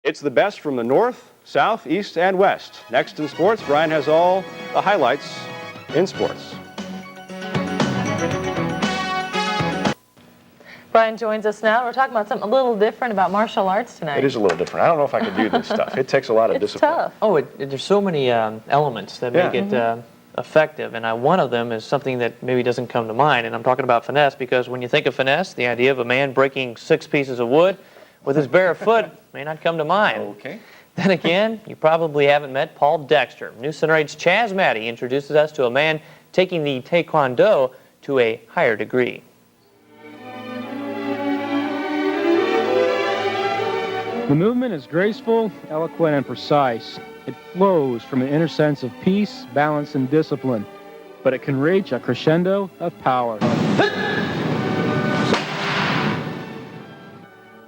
It's the best from the north, south, east, and west. Next in sports, Brian has all the highlights in sports. Brian joins us now. We're talking about something a little different about martial arts tonight. It is a little different. I don't know if I could do this stuff. It takes a lot of discipline. It's tough. Oh, there's so many elements that make it effective, and one of them is something that maybe doesn't come to mind, and I'm talking about finesse, because when you think of finesse, the idea of a man breaking 6 pieces of wood with his bare foot may not come to mind. Okay. Then again, you probably haven't met Paul Dexter. News Center 8's Chaz Maddie introduces us to a man taking the Taekwondo to a higher degree. The movement is graceful, eloquent, and precise. It flows from an inner sense of peace, balance, and discipline, but it can reach a crescendo of power.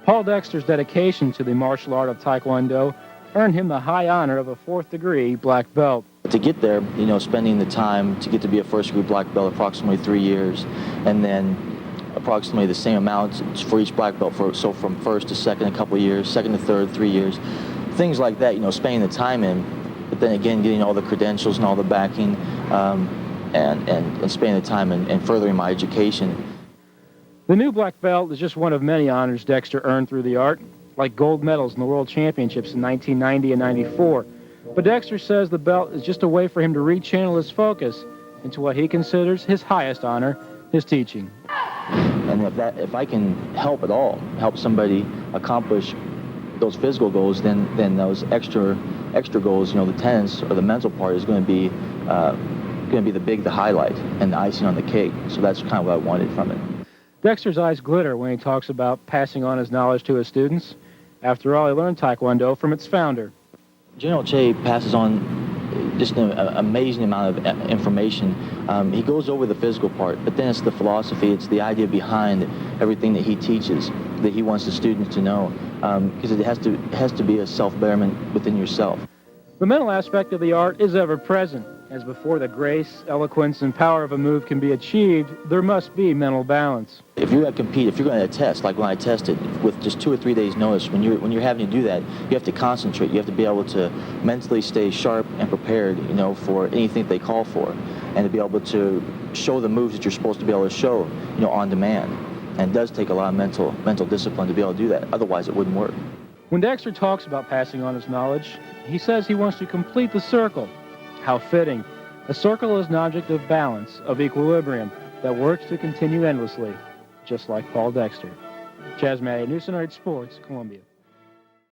Paul Dexter's dedication to the martial art of Taekwondo earned him the high honor of a 4th-degree black belt. To get there, spending the time to get to be a 1st-degree black belt, approximately 3 years, and then approximately the same amount for each black belt, so from 1st to 2nd, a couple of years, 2nd to 3rd, 3 years, things like that, spending the time in, but then again getting all the credentials and all the backing, and spending the time and furthering my education. The new black belt is just one of many honors Dexter earned through the art, like gold medals in the World Championships in 1990 and 94. But Dexter says the belt is just a way for him to rechannel his focus into what he considers his highest honor, his teaching. And if I can help at all, help somebody accomplish those physical goals, then those extra goals, the tennis or the mental part is going to be the highlight and the icing on the cake. So that's kind of what I wanted from it. Dexter's eyes glitter when he talks about passing on his knowledge to his students. After all, he learned Taekwondo from its founder. General Che passes on just an amazing amount of information. He goes over the physical part, but then it's the philosophy, it's the idea behind everything that he teaches, that he wants the students to know, because it has to be a self-betterment within yourself. The mental aspect of the art is ever present, as before the grace, eloquence, and power of a move can be achieved, there must be mental balance. If you're going to compete, if you're going to test, like when I tested, with just 2 or 3 days notice, when you're having to do that, you have to concentrate. You have to be able to mentally stay sharp and prepared, for anything that they call for, and to be able to show the moves that you're supposed to be able to show, on demand. And it does take a lot of mental discipline to be able to do that. Otherwise, it wouldn't work. When Dexter talks about passing on his knowledge, he says he wants to complete the circle. How fitting. A circle is an object of balance, of equilibrium, that works to continue endlessly, just like Paul Dexter. Chaz Maddie, News Center 8 Sports, Columbia.